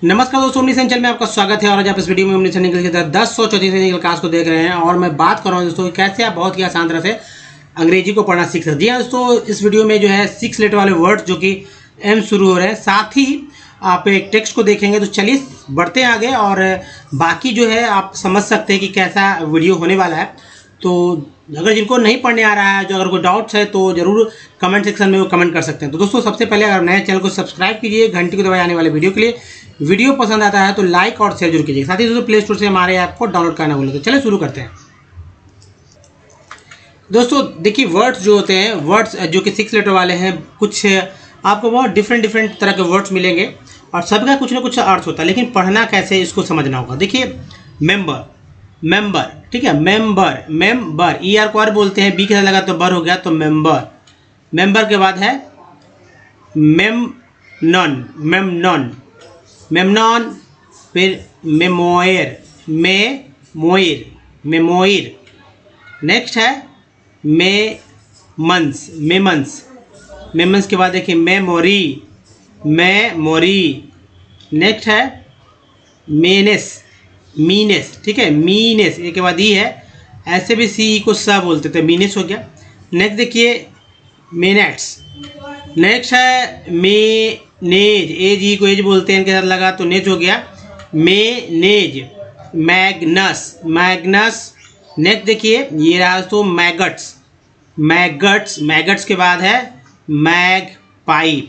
नमस्कार दोस्तों, omni channel में आपका स्वागत है। और आज आप इस वीडियो में ओमनी इंग्लिश की तरह 10 क्लास को देख रहे हैं और मैं बात कर रहा हूं दोस्तों कैसे आप बहुत ही आसान तरह से अंग्रेजी को पढ़ना सीख सकते हैं। जी हाँ दोस्तों, इस वीडियो में जो है 6 लेटर वाले वर्ड्स जो कि एम शुरू हो रहे हैं, साथ ही आप एक टेक्स्ट को देखेंगे। तो चलिए बढ़ते हैं आगे और बाकी जो है आप समझ सकते हैं कि कैसा वीडियो होने वाला है। तो अगर जिनको नहीं पढ़ने आ रहा है, जो अगर कोई डाउट्स है तो जरूर कमेंट सेक्शन में वो कमेंट कर सकते हैं। तो दोस्तों सबसे पहले अगर नए चैनल को सब्सक्राइब कीजिए, घंटी को दबाए आने वाले वीडियो के लिए। वीडियो पसंद आता है तो लाइक और शेयर जरूर कीजिए। साथ ही दोस्तों प्ले स्टोर से हमारे ऐप को डाउनलोड करना भूलें। तो चलिए शुरू करते हैं। दोस्तों देखिए, वर्ड्स जो होते हैं, वर्ड्स जो कि 6 लेटर वाले हैं, कुछ आपको बहुत डिफरेंट तरह के वर्ड्स मिलेंगे और सबका कुछ ना कुछ अर्थ होता है, लेकिन पढ़ना कैसे इसको समझना होगा। देखिए मेंबर, मेंबर, ठीक है, मेंबर, मेंबर, ई आर को आर बोलते हैं, बी के साथ लगा तो बर हो गया, तो मेंबर। मेंबर के बाद है मेमनॉन, मेमनॉन, मेमनॉन, फिर मेमोयर, मेमोयर, मेमोयर। नेक्स्ट है मेमंस, मेमंस, मेमंस के बाद देखिए मेमोरी, मेमोरी। नेक्स्ट है मेनेस, मीनेस, ठीक है, मीनेस, ए के बाद ई है, ऐसे भी सी को सा बोलते थे, मीनेस हो गया। नेक्स्ट देखिए मिनट्स। नेक्स्ट है मेनेज, एज ई को एज बोलते हैं, इनके साथ लगा तो नेज हो गया, मेनेज। Magnus, Magnus. नेक्स्ट देखिए ये रहा तो मैगट्स, मैगट्स, मैगट्स के बाद है मैगपाई,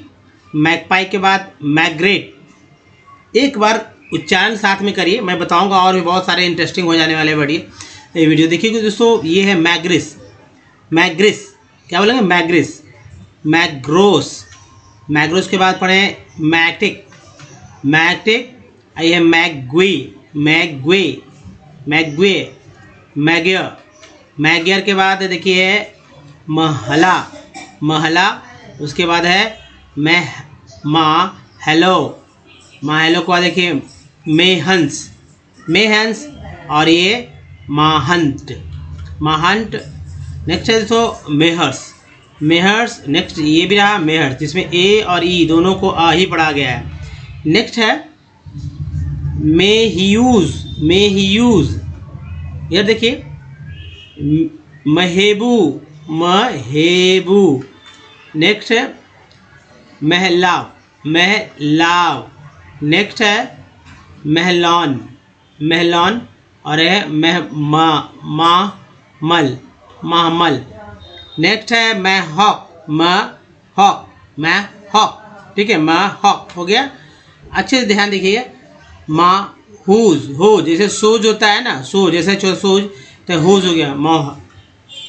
मैगपाई के बाद मैग्रेट। एक बार उच्चारण साथ में करिए, मैं बताऊंगा और भी बहुत सारे इंटरेस्टिंग हो जाने वाले ये वीडियो देखिए दोस्तों। ये है मैग्रिस, मैग्रिस, क्या बोलेंगे, मैग्रिस, मैग्रोस, मैग्रोस के बाद पढ़े मैग्टिक, मैग्टिक। ये है मैगवी, मैगवे, मैगवे, मैगियर, मैगियर के बाद देखिए है महला, महला। उसके बाद है हेलो, हेलो के बाद देखिए मेहंस, मेहंस, और ये महंत, महंत। नेक्स्ट है दोस्तों मेहर्स, मेहर्स। नेक्स्ट ये भी रहा मेहर्स, जिसमें ए और ई दोनों को आ ही पढ़ा गया है। नेक्स्ट है मेहियूज, मेहियूज, यह देखिए महेबू, महेबू। नेक्स्ट है महलाव, महलाव। नेक्स्ट है महलौन, महलौन, और है महमल, महमल। नेक्स्ट है महॉक, महॉक, महॉक, ठीक है, महॉक हो गया। अच्छे से ध्यान देखिए, माहूज, हो जैसे सूज होता है ना, सूज जैसे सूज, तो हुज हो गया, मोह,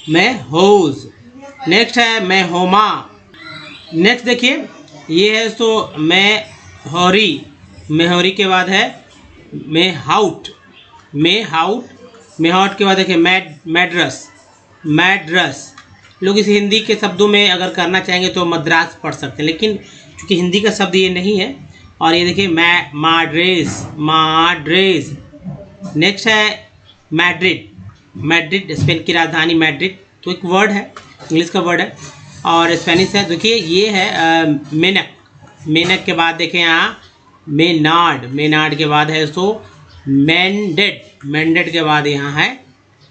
मैं होज। नेक्स्ट है मैं होमा। नेक्स्ट देखिए ये है तो मैं होरी, मेहौरी के बाद है मैं हाउट, मैं हाउट, मैं हाउट के बाद देखिए मैड्रस, मैड्रस। लोग इस हिंदी के शब्दों में अगर करना चाहेंगे तो मद्रास पढ़ सकते हैं, लेकिन क्योंकि हिंदी का शब्द ये नहीं है। और ये देखिए माड्रेस, माड्रेस। नेक्स्ट है मैड्रिड, मैड्रिड, स्पेन की राजधानी मैड्रिड, तो एक वर्ड है, इंग्लिश का वर्ड है और स्पेनिश है। देखिए ये है मेनक, मेनक के बाद देखें यहाँ मेनार्ड, मेनार्ड के बाद है तो मैंडेड, मैंडेड के बाद यहाँ है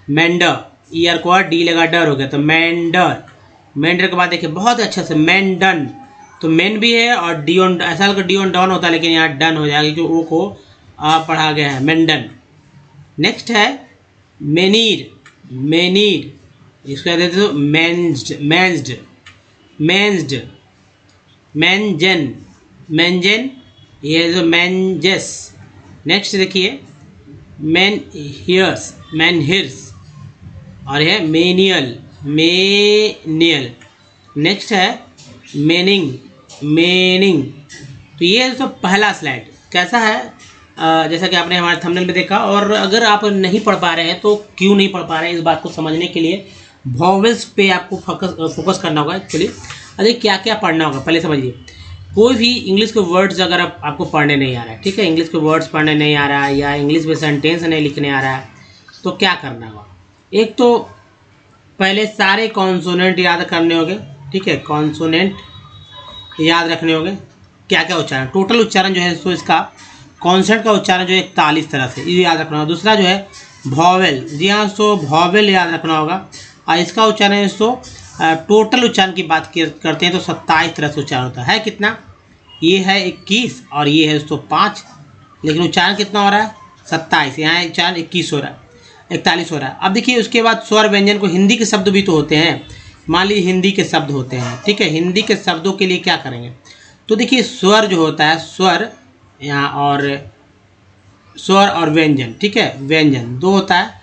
मैंडर, ई आर को डी लगा डर हो गया, तो मैंडर, मैंडर के बाद देखिए बहुत अच्छे से मैंडन, तो मेन भी है और डी ऑन, ऐसा लगा डी ऑन डाउन होता है, लेकिन यहाँ डन हो जाएगा क्योंकि ओ को पढ़ा गया है, मैंडन। नेक्स्ट है मेनीर, मेनीर, इसको कहते हैं मेंज्ड, मेंज्ड, मेंज्ड, मेंजन, मेंजन, ये जो मेंजेस। नेक्स्ट देखिए मैन हियर्स, मैन हियर्स, और है मेनियल, मेनियल। नेक्स्ट है मेनिंग, मेनिंग। तो ये है तो पहला स्लाइड कैसा है, जैसा कि आपने हमारे थंबनेल में देखा। और अगर आप नहीं पढ़ पा रहे हैं तो क्यों नहीं पढ़ पा रहे हैं, इस बात को समझने के लिए वॉवेल्स पे आपको फोकस करना होगा एक्चुअली। अरे क्या क्या पढ़ना होगा पहले समझिए। कोई भी इंग्लिश के वर्ड्स अगर आपको पढ़ने नहीं आ रहा है, ठीक है, इंग्लिश के वर्ड्स पढ़ने नहीं आ रहा है या इंग्लिश में सेंटेंस नहीं लिखने आ रहा है, तो क्या करना होगा। एक तो पहले सारे कॉन्सोनेंट याद करने होंगे, ठीक है, कॉन्सोनेंट याद रखने होंगे, क्या क्या उच्चारण, टोटल उच्चारण जो है सो इसका कॉन्सेंट का उच्चारण जो है 41 तरह से, ये याद रखना होगा। दूसरा जो है वॉवेल, जी हाँ दोस्तों वॉवेल याद रखना होगा। और इसका उच्चारण दोस्तों टोटल उच्चारण की बात करते हैं तो 27 तरह से उच्चारण होता है। कितना? ये है 21 और ये है दोस्तों 5, लेकिन उच्चारण कितना हो रहा है? 27। यहाँ उच्चारण 21 हो रहा है, 41 हो रहा है। अब देखिए उसके बाद स्वर व्यंजन को, हिंदी के शब्द भी तो होते हैं, मान लीजिए हिंदी के शब्द होते हैं, ठीक है। हिंदी के शब्दों के लिए क्या करेंगे? तो देखिए स्वर जो होता है, स्वर यहाँ और स्वर और व्यंजन, ठीक है, व्यंजन 2 होता है।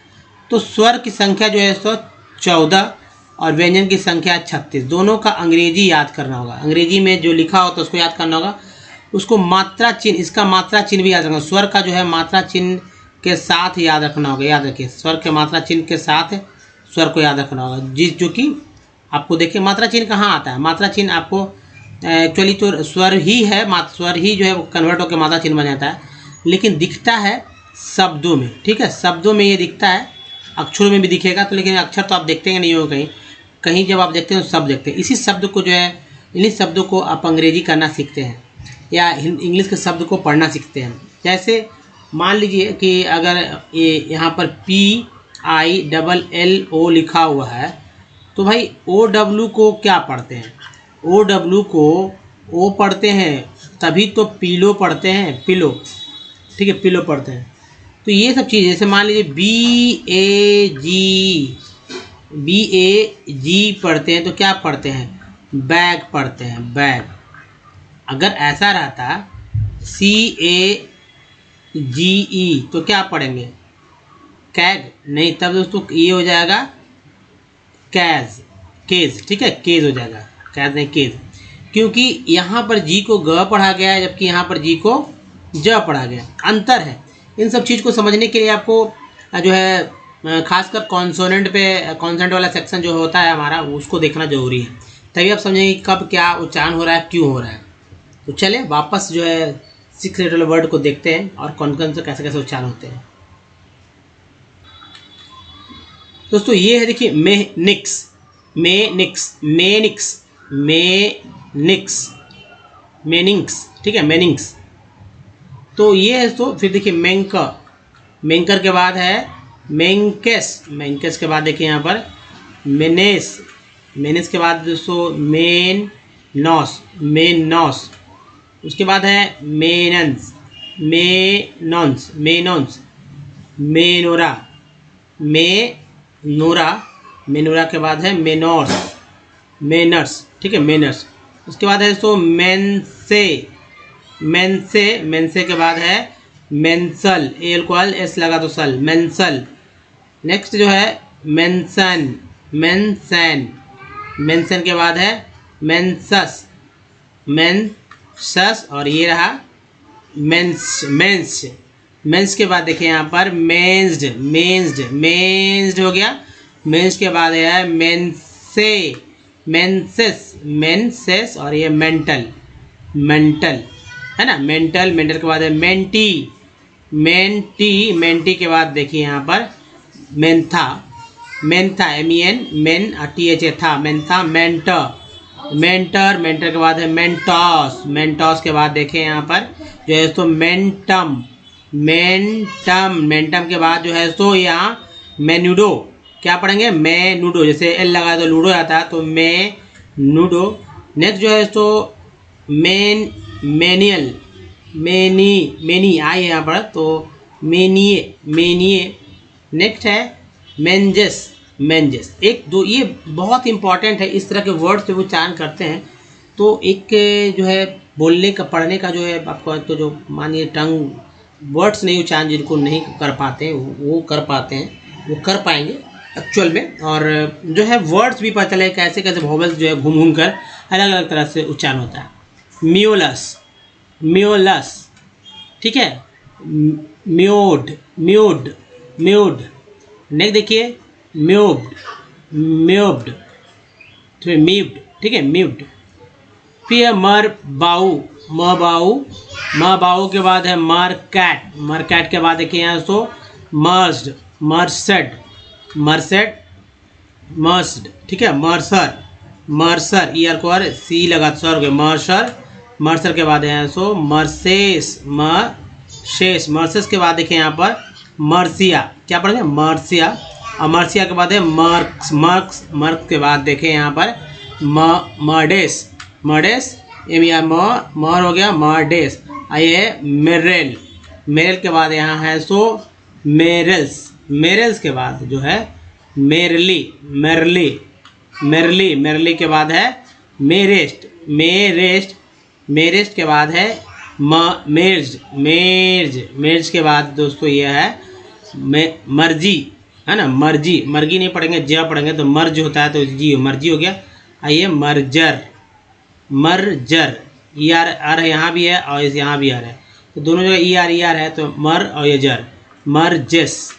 तो स्वर की संख्या जो है तो 14 और व्यंजन की संख्या 36। दोनों का अंग्रेजी याद करना होगा, अंग्रेजी में जो लिखा होता है उसको याद करना होगा। उसको मात्रा चिन्ह, इसका मात्रा चिन्ह भी याद रखना, स्वर का जो है मात्रा चिन्ह के साथ याद रखना होगा। याद रखिए स्वर के मात्रा चिन्ह के साथ स्वर को याद रखना होगा, जिस जो कि आपको देखिए मात्रा चिन्ह कहाँ आता है। मात्रा चिन्ह आपको एक्चुअली तो स्वर ही है, स्वर ही जो है कन्वर्ट होकर मात्रा चिन्ह बन जाता है, लेकिन दिखता है शब्दों में, ठीक है, शब्दों में ये दिखता है, अक्षरों में भी दिखेगा तो, लेकिन अक्षर तो आप देखते हैं नहीं हो कहीं कहीं, जब आप देखते हैं तो शब्द देखते हैं। इसी शब्द को जो है, इन्हीं शब्दों को आप अंग्रेजी करना सीखते हैं या इंग्लिश के शब्द को पढ़ना सीखते हैं। जैसे मान लीजिए कि अगर ये यहाँ पर PILLO लिखा हुआ है, तो भाई OW को क्या पढ़ते हैं? OW को O पढ़ते हैं, तभी तो पिलो पढ़ते हैं, पिलो, ठीक है, पिलो पढ़ते हैं। तो ये सब चीज़, जैसे मान लीजिए BAG पढ़ते हैं तो क्या पढ़ते हैं? बैग पढ़ते हैं, बैग। अगर ऐसा रहता CAGE तो क्या पढ़ेंगे? कैग नहीं, तब दोस्तों ये हो जाएगा कैज, केज, ठीक है, केज हो जाएगा, कैज नहीं केज, क्योंकि यहाँ पर जी को ग पढ़ा गया है जबकि यहाँ पर जी को ज पढ़ा गया, अंतर है। इन सब चीज़ को समझने के लिए आपको जो है खासकर कॉन्सोनेंट पे, कॉन्सोनेंट वाला सेक्शन जो होता है हमारा, उसको देखना जरूरी है, तभी आप समझेंगे कब क्या उच्चारण हो रहा है, क्यों हो रहा है। तो चले वापस जो है 6 लेटर वर्ड को देखते हैं और कौन कौन से कैसे कैसे उच्चारण होते हैं। दोस्तों ये है देखिए मेनिक्स, मेनिक्स, मेनिक्स, मेनिक्स, मेनिंक्स, ठीक है, मेनिंक्स। तो ये है। तो फिर देखिए मेंकर, मेंकर के बाद है मेंकेस, मेंकेस के बाद देखिए यहाँ पर मेनेस, मेनेस के बाद दोस्तों मेन नॉस, मेन नॉस, उसके बाद है मेनन्स, मेनॉन्स, मेनॉन्स, मेनोरा, मेनोरा, मेनोरा के बाद है मेनोर्स, मेनर्स, ठीक है, मेनर्स। उसके बाद है दोस्तों मेंसे, मेंसे, मेंसे के बाद है मेंसल, एल को एस लगा तो सल, मेंसल। नेक्स्ट जो है मेंसन, मेंसन, मेंसन के बाद है मेंसस, मेंसस, और ये रहा मेंस, मेंस, मेंस के बाद देखिए यहाँ पर मेंस्ड, मेंस्ड, मेंस्ड हो गया। मेंस के बाद है मेंसे, मेंसेस, मेंसेस, और ये मेंटल, मेंटल है ना, मेंटल, मेंटल के बाद है मेंटी, मेंटी, मेंटी के बाद देखिए यहाँ पर Mentha, Mentha, MEN, main THA था, मेंथा, मेंटर, मेंटर, मेंटर के बाद है मेंटॉस, मेंटॉस के बाद देखें यहाँ पर जो है तो मेंटम, मेंटम, मेंटम के बाद जो है तो यहाँ मेनुडो, क्या पढ़ेंगे? मेनुडो, जैसे एल लगा तो लूडो आता है, तो मेनुडो। नेक्स्ट जो है तो main, menial, many, many I है यहाँ पर, तो मेनिए, मेनिए। नेक्स्ट है मेंजेस, मेंजेस। एक दो ये बहुत इंपॉर्टेंट है, इस तरह के वर्ड से उच्चारण करते हैं तो एक जो है बोलने का, पढ़ने का जो है आपको, तो जो मानिए टंग वर्ड्स नहीं उच्चारण जिनको नहीं कर पाते वो कर पाते हैं, वो कर पाएंगे एक्चुअल में। और जो है वर्ड्स भी पता चले कैसे कैसे वोवेल्स जो है घूम घूम कर अलग अलग तरह से उच्चारण होता है। म्यूलस, म्यूलस, ठीक है, म्यूड, म्यूड, म्यूड। नेक्स्ट देखिए म्यूब्ड, म्यूब्ड, फिर म्यूब्ड, ठीक है, म्यूब्ड। फिर मर बाऊ, म बाऊ, म बाऊ के बाद है मर कैट, मर कैट के बाद देखिए यहाँ तो मर्स्ड, मर्सेड, मर्सेड, मर्स्ड, ठीक है, मर्सर, मर्सर, ईयर को और सी लगा सर हो गया, मर्सर, मर्सर के बाद है सो मर्सेस, शेष। मर्सेस के बाद देखिए यहाँ पर मर्सिया, क्या पढ़ेंगे मर्सिया, और मर्सिया के बाद है मर्क्स, मर्क्स के बाद देखें यहाँ पर मर्डेस, मर्डेस मर हो गया मर्डेस। ये मेरेल, मेरेल के बाद यहाँ है सो मेरेल्स, मेरेल्स के बाद जो है मेरली, मेरली, मेरली, मेरली के बाद है मेरेस्ट, मेरेस्ट, मेरेस्ट के बाद है मेर्ज, मेर्ज, मेर्ज के बाद दोस्तों ये है मर्जी, है ना, मर्जी, मर्गी नहीं पढ़ेंगे, ज पढ़ेंगे तो मर्ज होता है तो जी मर्जी हो गया। आइए मर्जर, मर्जर, ई आर यहाँ भी है और इस यहाँ भी आर है, तो दोनों जगह ई आर है तो मर और ये जर, मर्जेस,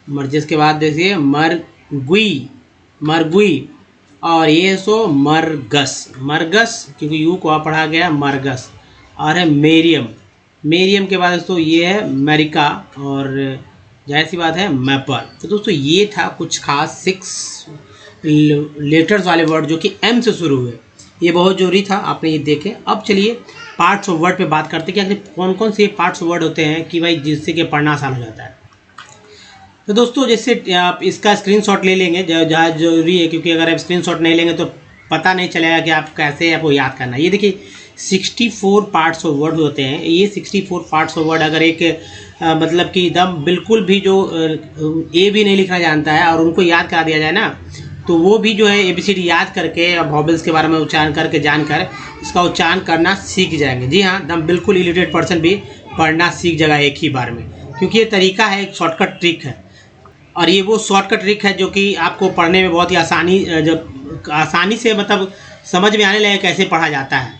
मर्जेस के बाद देखिए मरगुई, मरगुई, और ये सो मरगस, मरगस क्योंकि यू को पढ़ा गया मरगस, और है मेरियम, मेरियम के बाद दोस्तों ये है अमेरिका, और जाहिर सी बात है मैपर। तो दोस्तों ये था कुछ खास 6 लेटर्स वाले वर्ड जो कि एम से शुरू हुए, ये बहुत जरूरी था आपने ये देखे। अब चलिए पार्ट्स ऑफ वर्ड पे बात करते हैं कि कौन कौन से पार्ट्स ऑफ वर्ड होते हैं कि भाई जिससे कि पढ़ना आसान हो जाता है। तो दोस्तों जैसे आप इसका स्क्रीनशॉट ले लेंगे, जहाँ जरूरी है, क्योंकि अगर आप स्क्रीनशॉट नहीं लेंगे तो पता नहीं चलेगा कि आप कैसे आपको याद करना है। ये देखिए 64 पार्ट्स ऑफ वर्ड होते हैं। ये 64 पार्ट्स ऑफ वर्ड अगर एक मतलब कि एकदम बिल्कुल भी जो ए भी नहीं लिखना जानता है और उनको याद करा दिया जाए ना, तो वो भी जो है ABCD याद करके और वॉवेल्स के बारे में उच्चारण करके जानकर इसका उच्चारण करना सीख जाएंगे। जी हाँ, एकदम बिल्कुल इलिटरेट पर्सन भी पढ़ना सीख जाएगा एक ही बार में, क्योंकि ये तरीका है, एक शॉर्टकट ट्रिक है, और ये वो शॉर्टकट ट्रिक है जो कि आपको पढ़ने में बहुत ही आसानी से मतलब समझ में आने लगे कैसे पढ़ा जाता है।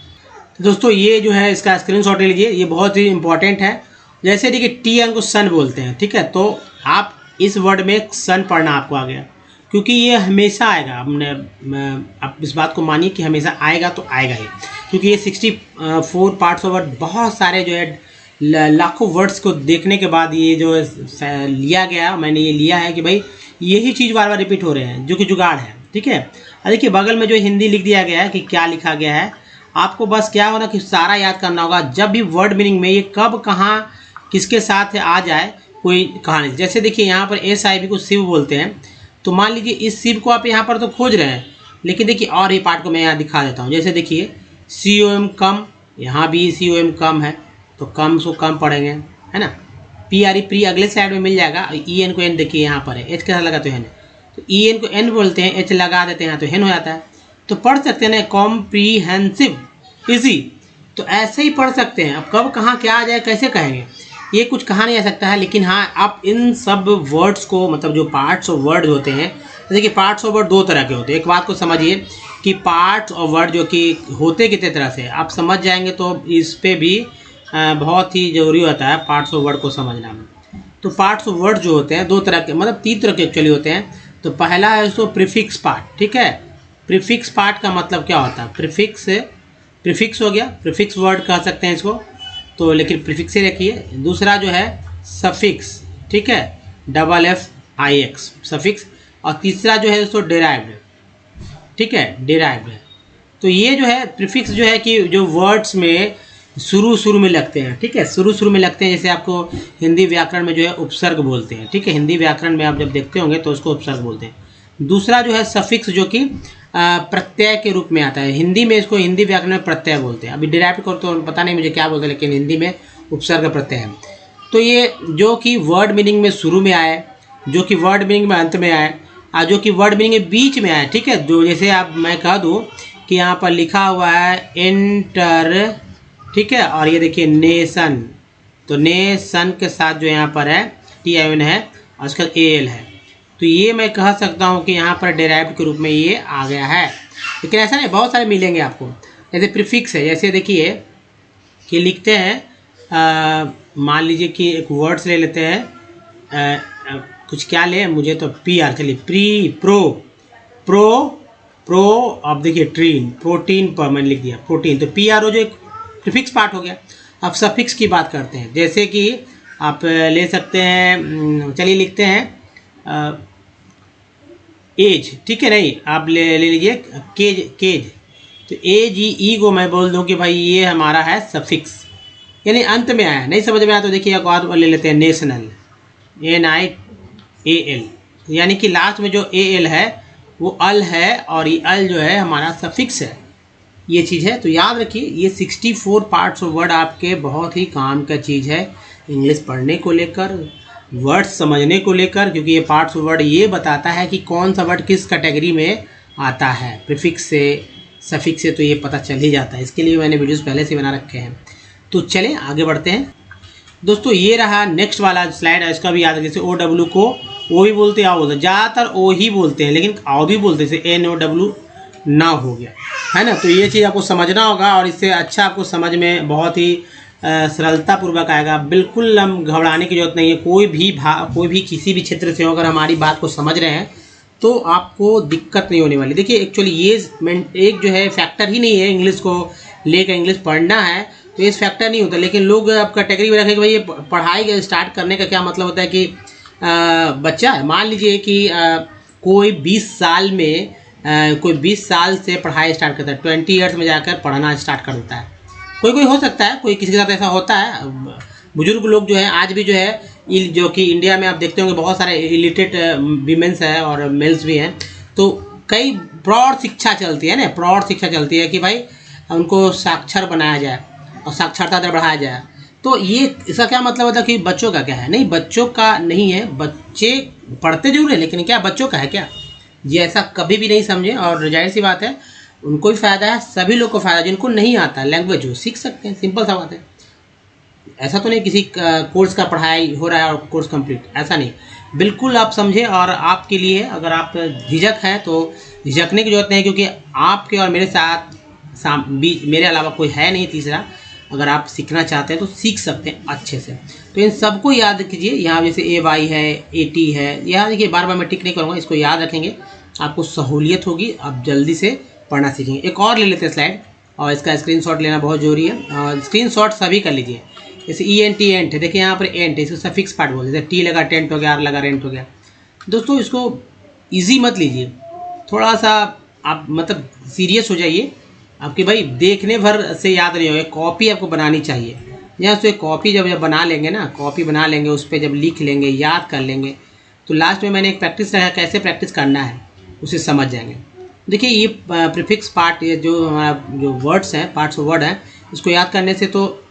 तो दोस्तों ये जो है इसका स्क्रीनशॉट ले लीजिए, ये बहुत ही इंपॉर्टेंट है। जैसे देखिए टी को सन बोलते हैं, ठीक है, तो आप इस वर्ड में सन पढ़ना आपको आ गया, क्योंकि ये हमेशा आएगा। आप इस बात को मानिए कि हमेशा आएगा तो आएगा ही, क्योंकि ये 64 पार्ट्स ऑफ वर्ड बहुत सारे जो है लाखों वर्ड्स को देखने के बाद ये जो लिया गया, मैंने ये लिया है कि भाई यही चीज़ बार बार रिपीट हो रहे हैं, जो कि जुगाड़ है, ठीक है। और देखिए बगल में जो हिंदी लिख दिया गया है कि क्या लिखा गया है, आपको बस क्या होना कि सारा याद करना होगा। जब भी वर्ड मीनिंग में ये कब कहाँ किसके साथ आ जाए कोई कहानी, जैसे देखिए यहाँ पर SIV को शिव बोलते हैं, तो मान लीजिए इस शिव को आप यहाँ पर तो खोज रहे हैं, लेकिन देखिए और ये पार्ट को मैं यहाँ दिखा देता हूँ। जैसे देखिए COM कम, यहाँ भी COM कम है तो कम सो कम पढ़ेंगे, है ना। PRE प्री अगले साइड में मिल जाएगा। EN को N देखिए यहाँ पर है, H के साथ लगा तो N है, तो EN को N बोलते हैं, H लगा देते हैं तो N हो जाता है। तो पढ़ सकते हैं ना कॉम्प्रीहेंसिव, इजी, तो ऐसे ही पढ़ सकते हैं। अब कब कहाँ क्या आ जाए कैसे कहेंगे, ये कुछ कहा नहीं जा सकता है, लेकिन हाँ आप इन सब वर्ड्स को मतलब जो पार्ट्स ऑफ वर्ड होते हैं, देखिए पार्ट्स ऑफ वर्ड 2 तरह के होते हैं। एक बात को समझिए कि पार्ट्स ऑफ वर्ड जो कि होते कितने तरह से आप समझ जाएंगे, तो इस पे भी बहुत ही ज़रूरी होता है पार्ट्स ऑफ वर्ड को समझना में। तो पार्ट्स ऑफ वर्ड जो होते हैं 2 तरह के, मतलब 3 तरह के एक्चुअली होते हैं। तो पहला है उसको प्रीफिक्स पार्ट, ठीक है। प्रीफिक्स पार्ट का मतलब क्या होता है, प्रीफिक्स हो गया, प्रीफिक्स वर्ड कह सकते हैं इसको, तो लेकिन प्रीफिक्स ही रखिए। दूसरा जो है सफिक्स, ठीक है, FFIX सफिक्स, और तीसरा जो है दोस्तों डेराइव्ड, ठीक है, डेराइव्ड है। तो ये जो है प्रीफिक्स जो है कि जो वर्ड्स में शुरू में लगते हैं, ठीक है, शुरू में लगते हैं। जैसे आपको हिंदी व्याकरण में जो है उपसर्ग बोलते हैं, ठीक है, हिंदी व्याकरण में आप जब देखते होंगे तो उसको उपसर्ग बोलते हैं। दूसरा जो है सफिक्स जो कि प्रत्यय के रूप में आता है, हिंदी में इसको हिंदी व्याकरण में प्रत्यय बोलते हैं। अभी डिराइव को तो पता नहीं मुझे क्या बोलते हैं, लेकिन हिंदी में उपसर्ग प्रत्यय है। तो ये जो कि वर्ड मीनिंग में शुरू में आए, जो कि वर्ड मीनिंग में अंत में आए, और जो कि वर्ड मीनिंग में बीच में आए, ठीक है। जो जैसे आप मैं कह दूँ कि यहाँ पर लिखा हुआ है इंटर, ठीक है, और ये देखिए नेशन, तो नेशन के साथ जो यहाँ पर है TIN है और उसका AL है, तो ये मैं कह सकता हूँ कि यहाँ पर डेराइव्ड के रूप में ये आ गया है। लेकिन ऐसा नहीं, बहुत सारे मिलेंगे आपको। जैसे प्रीफिक्स है, जैसे देखिए कि लिखते हैं, मान लीजिए कि एक वर्ड्स ले लेते हैं, कुछ क्या ले, मुझे तो PR, चलिए प्रो, अब देखिए ट्रीन, प्रोटीन पर मैंने लिख दिया प्रोटीन, तो PRO जो एक प्रीफिक्स पार्ट हो गया। अब सफिक्स की बात करते हैं, जैसे कि आप ले सकते हैं, चलिए लिखते हैं एज, ठीक है, नहीं आप ले लीजिए केज, तो AGE को मैं बोल दूं कि भाई ये हमारा है सफिक्स, यानी अंत में आया। नहीं समझ में आया तो देखिए एक और ले लेते हैं, नेशनल, NIAL, यानी कि लास्ट में जो AL है वो अल है और ये अल जो है हमारा सफिक्स है, ये चीज़ है। तो याद रखिए ये 64 पार्ट्स ऑफ वर्ड आपके बहुत ही काम का चीज़ है इंग्लिश पढ़ने को लेकर, वर्ड्स समझने को लेकर, क्योंकि ये पार्ट्स ऑफ वर्ड ये बताता है कि कौन सा वर्ड किस कैटेगरी में आता है, प्रीफिक्स से सफिक्स से तो ये पता चल ही जाता है। इसके लिए मैंने वीडियोस पहले से बना रखे हैं। तो चलें आगे बढ़ते हैं दोस्तों। ये रहा नेक्स्ट वाला स्लाइड है, इसका भी याद रखिए। जैसे OW को ओ भी बोलते हैं, आओ बोलते हैं, ज़्यादातर ओ ही बोलते हैं, लेकिन आओ भी बोलते हैं, जैसे NOW ना हो गया है ना। तो ये चीज़ आपको समझना होगा और इससे अच्छा आपको समझ में बहुत ही सरलतापूर्वक आएगा। बिल्कुल हम घबराने की जरूरत नहीं है। कोई भी किसी भी क्षेत्र से हो, अगर हमारी बात को समझ रहे हैं तो आपको दिक्कत नहीं होने वाली। देखिए एक्चुअली ये एक जो है फैक्टर ही नहीं है, इंग्लिश को लेकर इंग्लिश पढ़ना है तो ये फैक्टर नहीं होता। लेकिन लोग अब कैटेगरी में रखें कि भाई ये पढ़ाई स्टार्ट करने का क्या मतलब होता है कि बच्चा है, मान लीजिए कि कोई 20 साल में कोई 20 साल से पढ़ाई स्टार्ट करता है, 20 ईयर्स में जाकर पढ़ना स्टार्ट कर देता है। कोई हो सकता है, कोई किसी के साथ ऐसा होता है। बुजुर्ग लोग जो है आज भी जो है, जो कि इंडिया में आप देखते होंगे बहुत सारे इलिटरेट वीमेंस है और मेल्स भी हैं, तो कई प्रौढ़ शिक्षा चलती है ना, प्रौढ़ शिक्षा चलती है कि भाई उनको साक्षर बनाया जाए और साक्षरता दर बढ़ाया जाए। तो ये इसका क्या मतलब होता है कि बच्चों का क्या है? नहीं, बच्चों का नहीं है, बच्चे पढ़ते जरूर है लेकिन क्या बच्चों का है क्या? ये ऐसा कभी भी नहीं समझे। और जाहिर सी बात है उनको भी फ़ायदा है, सभी लोग को फ़ायदा, जिनको नहीं आता लैंग्वेज वो सीख सकते हैं, सिंपल सा बात है। ऐसा तो नहीं किसी कोर्स का पढ़ाई हो रहा है और कोर्स कंप्लीट, ऐसा नहीं, बिल्कुल आप समझे। और आपके लिए अगर आप झिझक हैं तो झिझकने की जरूरत नहीं, क्योंकि आपके और मेरे साथ मेरे अलावा कोई है नहीं तीसरा। अगर आप सीखना चाहते हैं तो सीख सकते हैं अच्छे से। तो इन सबको याद कीजिए। यहाँ जैसे AY है, AT है, यहाँ देखिए बार बार मैं टिक नहीं करूँगा, इसको याद रखेंगे, आपको सहूलियत होगी, आप जल्दी से पढ़ना सीखेंगे। एक और ले लेते हैं स्लाइड, और इसका स्क्रीनशॉट लेना बहुत जरूरी है, और स्क्रीनशॉट सभी कर लीजिए। जैसे ENT एंट है, देखिए यहाँ पर एंट है, इसको सफिक्स पार्ट बोलते हैं। T लगा टेंट हो गया, R लगा रेंट हो गया। दोस्तों इसको ईजी मत लीजिए, थोड़ा सा आप मतलब सीरियस हो जाइए। आपकी भाई देखने भर से याद नहीं होगा, कॉपी आपको बनानी चाहिए। यहाँ से कॉपी जब बना लेंगे ना, कॉपी बना लेंगे, उस पर जब लिख लेंगे, याद कर लेंगे, तो लास्ट में मैंने एक प्रैक्टिस रखा, कैसे प्रैक्टिस करना है उसे समझ जाएंगे। देखिए ये प्रीफिक्स पार्ट, ये जो हमारा जो वर्ड्स हैं, पार्ट्स ऑफ वर्ड हैं, इसको याद करने से तो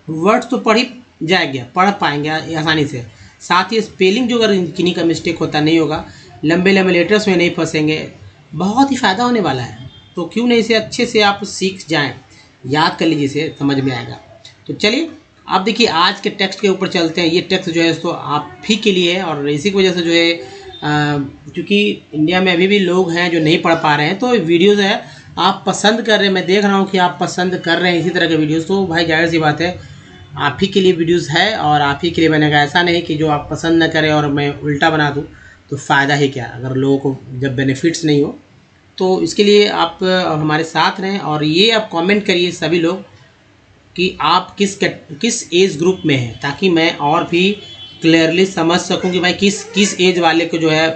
वर्ड्स तो पढ़ ही जाएंगे, पढ़ पाएंगे आसानी से। साथ ही स्पेलिंग जो अगर किन्हीं का मिस्टेक होता नहीं होगा, लंबे लंबे लेटर्स में नहीं फंसेंगे, बहुत ही फ़ायदा होने वाला है। तो क्यों नहीं इसे अच्छे से आप सीख जाएं, याद कर लीजिए, इसे समझ में आएगा। तो चलिए आप देखिए आज के टेक्स्ट के ऊपर चलते हैं। ये टेक्स्ट जो है तो आप ही के लिए है, और इसी की वजह से जो है क्योंकि इंडिया में अभी भी लोग हैं जो नहीं पढ़ पा रहे हैं, तो वीडियोज़ है आप पसंद कर रहे हैं, मैं देख रहा हूँ कि आप पसंद कर रहे हैं इसी तरह के वीडियोज़, तो भाई जाहिर सी बात है आप ही के लिए वीडियोज़ है और आप ही के लिए बनेगा। ऐसा नहीं कि जो आप पसंद न करें और मैं उल्टा बना दूँ, तो फ़ायदा ही क्या अगर लोगों को जब बेनिफिट्स नहीं हो। तो इसके लिए आप हमारे साथ रहें, और ये आप कमेंट करिए सभी लोग कि आप किस एज ग्रुप में हैं, ताकि मैं और भी क्लियरली समझ सकूं कि भाई किस एज वाले को जो है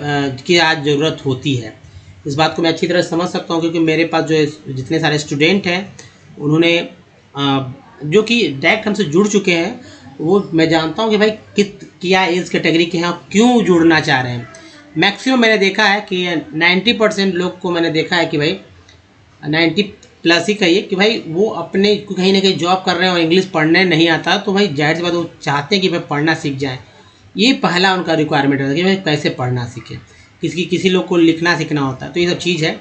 क्या ज़रूरत होती है। इस बात को मैं अच्छी तरह समझ सकता हूं, क्योंकि मेरे पास जो है जितने सारे स्टूडेंट हैं उन्होंने जो कि डायरेक्ट हमसे जुड़ चुके हैं, वो मैं जानता हूं कि भाई क्या एज कैटेगरी के हैं, क्यों जुड़ना चाह रहे हैं। मैक्सिमम मैंने देखा है कि 90% लोग को मैंने देखा है कि भाई 90 प्लस ही कहिए कि भाई वो अपने कहीं ना कहीं जॉब कर रहे हैं और इंग्लिश पढ़ने नहीं आता, तो भाई जाहिर सी बात वो चाहते हैं कि भाई पढ़ना सीख जाएं। ये पहला उनका रिक्वायरमेंट है कि भाई कैसे पढ़ना सीखें। किसी लोग को लिखना सीखना होता है, तो ये सब चीज़ है,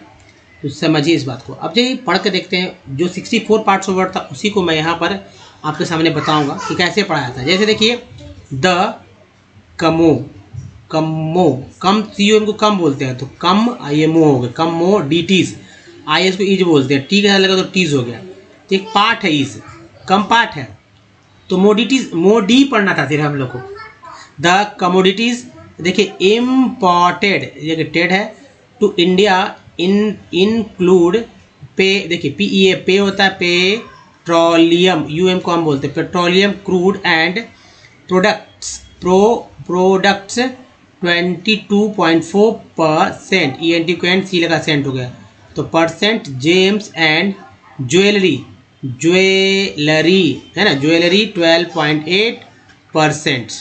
तो समझिए इस बात को। अब जो पढ़ के देखते हैं, जो 64 पार्ट्स ऑफ वर्ड था उसी को मैं यहाँ पर आपके सामने बताऊँगा कि कैसे पढ़ाया था। जैसे देखिए द कमो, कम COM को कम बोलते हैं, तो कम IMO हो गया, कमोडिटीज, IS को ईज बोलते हैं, टी का लगा तो टीज हो गया। तो एक पार्ट है ईज, कम पार्ट है, तो मोडी पढ़ना था फिर हम लोग को। द कमोडिटीज देखिए इम्पोर्टेड, ये टेड है, टू इंडिया इंक्लूड पे, देखिए PEA पे होता है पेट्रोलियम, UM को हम बोलते हैं petroleum, crude and products 22.4%, ENT को एंड सी लगा सेंट हो गया, तो percent, James and jewellery jewellery है ना, ज्वेलरी 12.8%।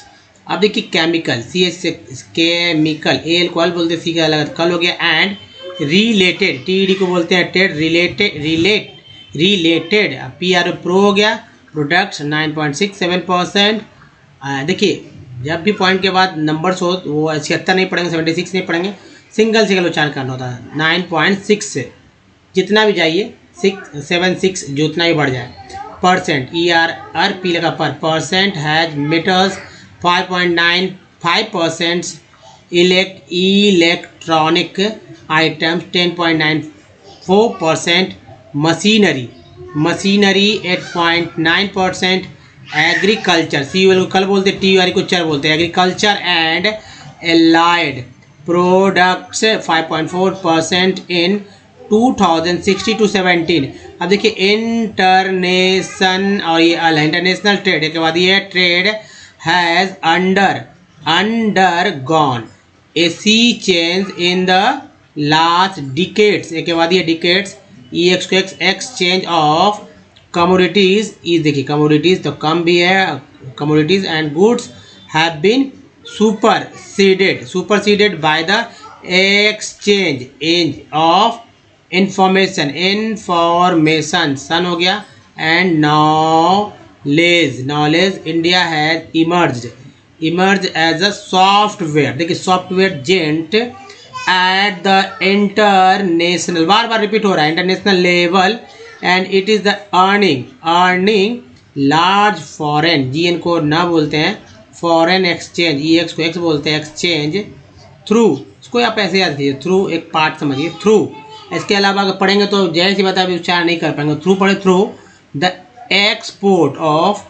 अब देखिए केमिकल, सी एच से केमिकल, ए एल्कोहल बोलते हैं, सी का अलग कल हो गया। एंड रिलेटेड, टी डी को बोलते हैं Ted, related P R pro हो गया। प्रोडक्ट्स 9.67%। देखिए जब भी पॉइंट के बाद नंबर्स हो तो वो 76 नहीं पढ़ेंगे, 76 नहीं पढ़ेंगे, सिंगल उच्चारण करना होता है। 9.6 से जितना भी जाइए 676 जितना भी बढ़ जाए। Percent, E R R P लगा पर, percent has metals 5.95%, electronic items 10.94%, machinery 8.9%, agriculture, सी वाले को कल बोलते, टी वाले को चर बोलते हैं, agriculture and allied products 5.4% in 2016 to 17। अब देखिए इंटरनेशनल और ये इंटरनेशनल ट्रेड के बाद ये trade has undergone a sea change in the last decades, के बाद ये डिकेड्स, ई एक्स को एक्सचेंज ऑफ कमोडिटीज, इस देखिए कमोडिटीज तो कम भी है, commodities and goods have been superseded by the exchange of information सन हो गया। And knowledge India has emerge as a software, देखिए software giant at the international, बार बार रिपीट हो रहा है, international level. And it is the earning large foreign, G N को न बोलते हैं फॉरेन एक्सचेंज, ई एक्स को एक्स बोलते हैं एक्सचेंज थ्रू, इसको आप ऐसे याद कीजिए, थ्रू एक पार्ट समझिए, थ्रू। इसके अलावा अगर पढ़ेंगे तो जैसे बता भी उच्चारण नहीं कर पाएंगे, थ्रू पढ़े, through the export of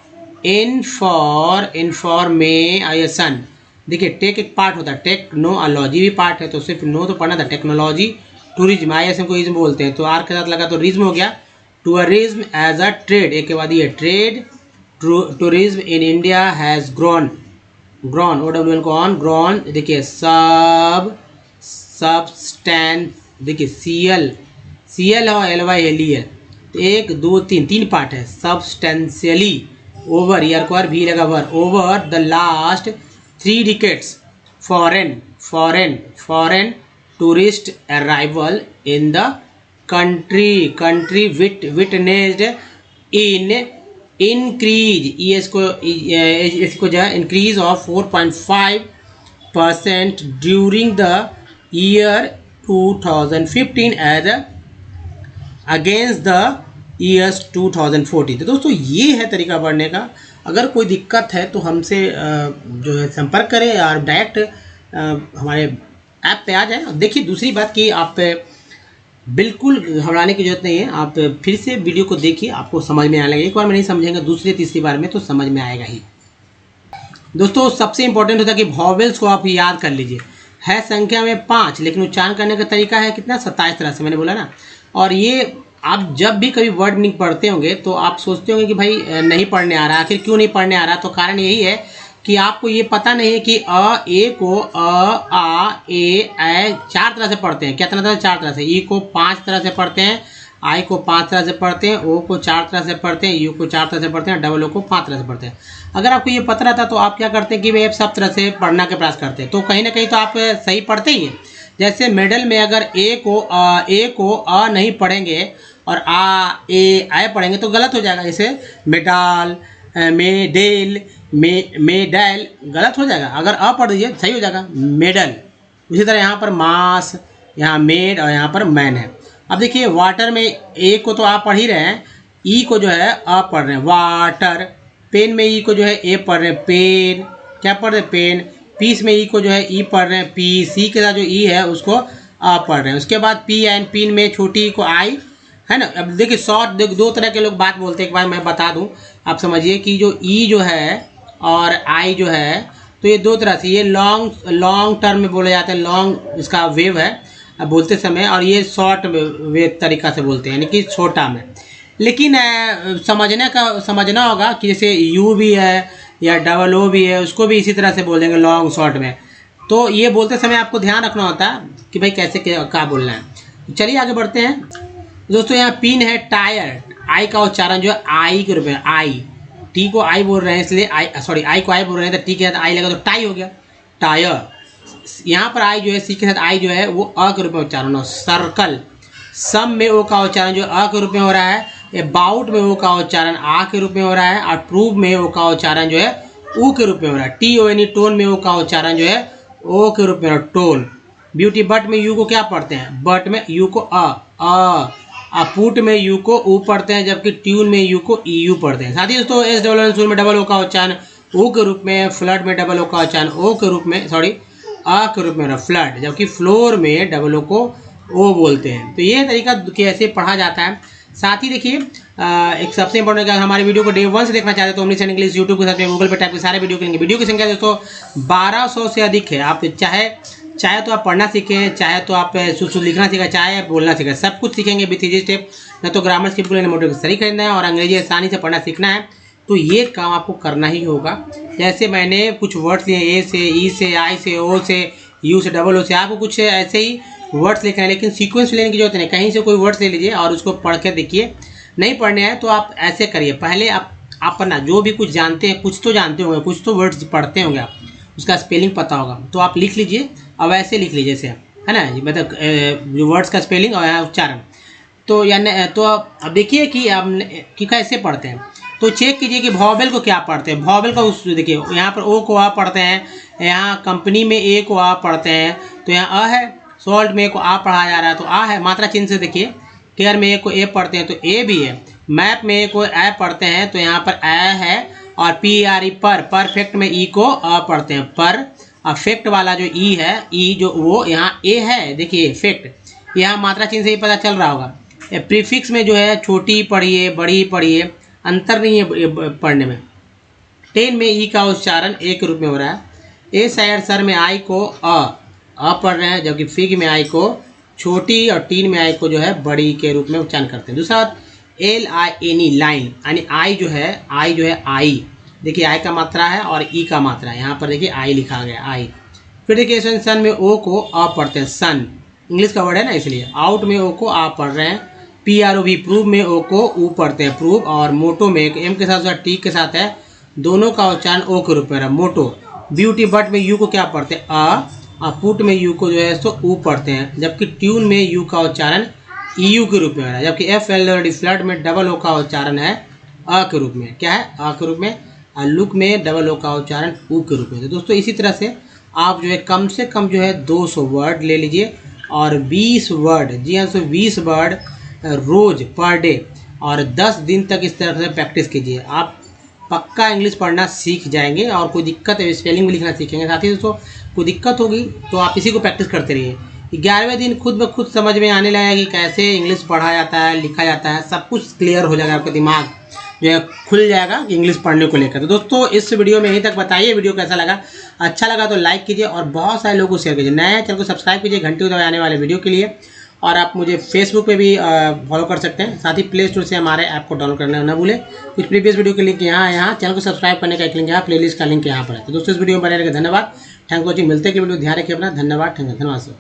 information. देखिए टेक एक पार्ट होता है, टेक्नोलॉजी भी पार्ट है, तो सिर्फ नो तो पढ़ना था, टेक्नोलॉजी, टूरिज्म, ISM को इज्म बोलते हैं, तो आर के साथ लगा तो रिज्म हो गया। टूरिज्म एज अ ट्रेड, एक के बाद ये trade, tourism in India has grown, OWN को ऑन, ग्रोन। देखिए सबस्टेंस, देखिए CL और LY हेलियल, तो 1 2 3 पार्ट है, सब्सटेंशियली ओवर, ईयर को भी लगा वर, over the last 3 decades foreign tourist arrival in the country witnessed in increase, इसको जो है increase of 4.5% during the year 2015 as against the years 2014। तो दोस्तों ये है तरीका पढ़ने का। अगर कोई दिक्कत है तो हमसे जो है संपर्क करें और डायरेक्ट हमारे ऐप पे आ जाए। देखिए दूसरी बात कि आप बिल्कुल घबराने की जरूरत नहीं है, आप फिर से वीडियो को देखिए, आपको समझ में आने लगेगा। एक बार में नहीं समझेंगे, दूसरी तीसरी बार में तो समझ में आएगा ही। दोस्तों सबसे इंपॉर्टेंट होता है कि वॉवेल्स को आप याद कर लीजिए। है संख्या में 5, लेकिन उच्चारण करने का तरीका है कितना, 27 तरह से, मैंने बोला ना। और ये आप जब भी कभी वर्ड नहीं पढ़ते होंगे तो आप सोचते होंगे कि भाई नहीं पढ़ने आ रहा, आखिर क्यों नहीं पढ़ने आ रहा। तो कारण यही है कि आपको ये पता नहीं है कि ए को आ ए 4 तरह से पढ़ते हैं। कितना तरह से, 4 तरह से। ई को 5 तरह से पढ़ते हैं, आई को 5 तरह से पढ़ते हैं, ओ को 4 तरह से पढ़ते हैं, यू को 4 तरह से पढ़ते हैं, डबल ओ को 5 तरह से पढ़ते हैं। अगर आपको ये पता रहता तो आप क्या करते हैं कि वे सब तरह से पढ़ना के प्रयास करते हैं, तो कहीं ना कहीं तो आप सही पढ़ते ही हैं। जैसे मेडल में अगर ए को अ नहीं पढ़ेंगे और आ ए आए पढ़ेंगे तो गलत हो जाएगा। जैसे मेडाल, मेडेल, मेडल गलत हो जाएगा। अगर अ पढ़ दीजिए सही हो जाएगा, मेडल। उसी तरह यहाँ पर मास, यहाँ मेड और यहाँ पर मैन है। अब देखिए वाटर में ए को तो आप पढ़ ही रहे हैं, ई को जो है अ पढ़ रहे हैं, वाटर। पेन में ई को जो है ए पढ़ रहे हैं, पेन। क्या पढ़ रहे हैं, पेन। पीस में ई को जो है ई पढ़ रहे हैं, पी। सी के साथ जो ई है उसको अ पढ़ रहे हैं। उसके बाद पी एंड पिन में छोटी ई को आई, है ना। अब देखिए शॉर्ट, दो तरह के लोग बात बोलते हैं। एक बार मैं बता दूं, आप समझिए कि जो ई जो है और आई जो है, तो ये 2 तरह से, ये लॉन्ग टर्म में बोले जाते हैं, लॉन्ग इसका वेव है बोलते समय, और ये शॉर्ट वेव तरीका से बोलते हैं, यानी कि छोटा में। लेकिन समझना होगा कि जैसे यू भी है या डबल ओ भी है, उसको भी इसी तरह से बोलेंगे लॉन्ग शॉर्ट में। तो ये बोलते समय आपको ध्यान रखना होता है कि भाई कैसे क्या बोलना है। चलिए आगे बढ़ते हैं दोस्तों। यहाँ पिन है टायर, आई का उच्चारण जो है आई के रूप में, आई, टी को आई बोल रहे हैं इसलिए आई, सॉरी आई को आई बोल रहे हैं तो टी के साथ आई लगा तो टाई हो गया, टायर। यहाँ पर आई जो है सी के साथ आई जो है वो अ के रूप में उच्चारण हो। सर्कल, सम में ओ का उच्चारण जो अ के रूप में हो रहा है, अबाउट में ओ का उच्चारण आ के रूप में हो रहा है, और प्रूव में ओ का उच्चारण जो है ऊ के रूप में हो रहा है। T O N E tone में ओ का उच्चारण जो है ओ के रूप में हो रहा है, टोन। ब्यूटी, बट में यू को क्या पढ़ते हैं, बट में यू को पुट में यू को ऊ पढ़ते हैं, जबकि ट्यून में यू को ई यू पढ़ते हैं। साथ ही दोस्तों एस डबल एन में डबल ओ का उच्चारण ओ के रूप में, फ्लड में डबल ओ का उच्चारण ओ के रूप में, सॉरी आ के रूप में हो रहा है फ्लड, जबकि फ्लोर में डबल ओ को ओ बोलते हैं। तो ये तरीका कैसे पढ़ा जाता है। साथ ही देखिए एक सबसे इंपॉर्टेंट, अगर हमारे वीडियो को डे 1 से देखना चाहते हैं तो इंग्लिश एंड इंग्लिश यूट्यूब के साथ में गूगल पे टाइप के सारे वीडियो के लिंक, वीडियो की संख्या दोस्तों 1200 से अधिक है। आप चाहे तो आप पढ़ना सीखें, चाहे तो आप शुद्ध लिखना सीखें, चाहे बोलना सीखें, सब कुछ सीखेंगे विथ इजी स्टेप। न तो ग्रामर स्किप को मोटिव सही खरीदना है और अंग्रेजी आसानी से पढ़ना सीखना है, तो ये काम आपको करना ही होगा। जैसे मैंने कुछ वर्ड्स लिए ए से, ई से, आई से, ओ से, यू से, डबल ओ से, आपको कुछ ऐसे ही वर्ड्स लिखना है, लेकिन सीक्वेंस लेने की जरूरत नहीं। कहीं से कोई वर्ड्स ले लीजिए और उसको पढ़ कर देखिए। नहीं पढ़ने हैं तो आप ऐसे करिए, पहले आप पढ़ना, जो भी कुछ जानते हैं, कुछ तो जानते होंगे, कुछ तो वर्ड्स पढ़ते होंगे आप, उसका स्पेलिंग पता होगा, तो आप लिख लीजिए। अब ऐसे लिख लीजिए जैसे, है ना, मतलब वर्ड्स का स्पेलिंग और यहाँ उच्चारण। तो यानी तो अब देखिए कि कैसे पढ़ते हैं। तो चेक कीजिए कि वॉवेल को क्या पढ़ते हैं। वॉवेल का उस देखिए, यहाँ पर ओ को आ पढ़ते हैं, यहाँ कंपनी में ए को आ पढ़ते हैं, तो यहाँ अ है। सॉल्ट में ए को आ पढ़ा जा रहा है तो आ है। मात्रा चिन्ह से देखिए, केयर में ए को ए पढ़ते हैं तो ए भी है। मैप में ए को ए पढ़ते हैं तो यहाँ पर ए है। और पी आर ई पर, परफेक्ट में ई को अ पढ़ते हैं, पर अफेक्ट वाला जो ई है, ई जो वो यहाँ ए है, देखिए इफेक्ट, यहाँ मात्रा चिन्ह से ही पता चल रहा होगा। प्रीफिक्स में जो है छोटी पढ़िए, बड़ी पढ़िए, अंतर नहीं है पढ़ने में। टेन में ई का उच्चारण ए के रूप में हो रहा है। ए साइड सर में आई को अ पढ़ रहे हैं, जबकि फिग में आई को छोटी और टीन में आई को जो है बड़ी के रूप में उच्चारण करते हैं। दूसरा L I N E, line, यानी आई जो है आई, देखिए आई का मात्रा है और ई का मात्रा है, यहाँ पर देखिए आई लिखा गया, आई। फिर देखिए सन में ओ को अ पढ़ते हैं, सन इंग्लिश का वर्ड है ना इसलिए। आउट में ओ को आ पढ़ रहे हैं। पी आर ओ भी, प्रूव में ओ को ऊ पढ़ते हैं, प्रूव। और मोटो में एम के साथ टी के साथ है, दोनों का उच्चारण ओ के रूप में रहा, मोटो। ब्यूटी, बट में यू को क्या पढ़ते हैं, और पुट में यू को जो है सो ऊ पढ़ते हैं, जबकि ट्यून में यू का उच्चारण ई यू के रूप में हो रहा है, जबकि एफ एल फ्लड में डबल ओ का उच्चारण है अ के रूप में, क्या है, अ के रूप में। और लुक में डबल ओ का उच्चारण ऊ के रूप में। तो दोस्तों इसी तरह से आप जो है कम से कम जो है 200 वर्ड ले लीजिए और 20 वर्ड, जी हाँ, 20 वर्ड रोज पर डे, और 10 दिन तक इस तरह से प्रैक्टिस कीजिए। आप पक्का इंग्लिश पढ़ना सीख जाएंगे और कोई दिक्कत है स्पेलिंग भी लिखना सीखेंगे। साथ ही दोस्तों कोई दिक्कत होगी तो आप इसी को प्रैक्टिस करते रहिए। 11वें दिन खुद ब खुद समझ में आने लगेगा कि कैसे इंग्लिश पढ़ा जाता है, लिखा जाता है, सब कुछ क्लियर हो जाएगा, आपका दिमाग जो है खुल जाएगा इंग्लिश पढ़ने को लेकर। तो दोस्तों इस वीडियो में यहीं तक, बताइए वीडियो कैसा लगा। अच्छा लगा तो लाइक कीजिए और बहुत सारे लोगों को शेयर कीजिए। नए चैनल को सब्सक्राइब कीजिए घंटे को दबाए आने वाले वीडियो के लिए। और आप मुझे फेसबुक पे भी फॉलो कर सकते हैं। साथ ही प्ले स्टोर से हमारे ऐप को डाउनलोड करना न भूलें। कुछ प्रीवियस वीडियो के लिंक यहाँ चैनल को सब्सक्राइब करने का एक लिंक यहाँ, प्लेलिस्ट का लिंक यहाँ पर है। तो दोस्तों इस वीडियो में बने रहेगा, धन्यवाद, थैंक यू वॉचिंग। मिलते हैं कि वीडियो, ध्यान रखिए अपना, धन्यवाद, धन्यवाद।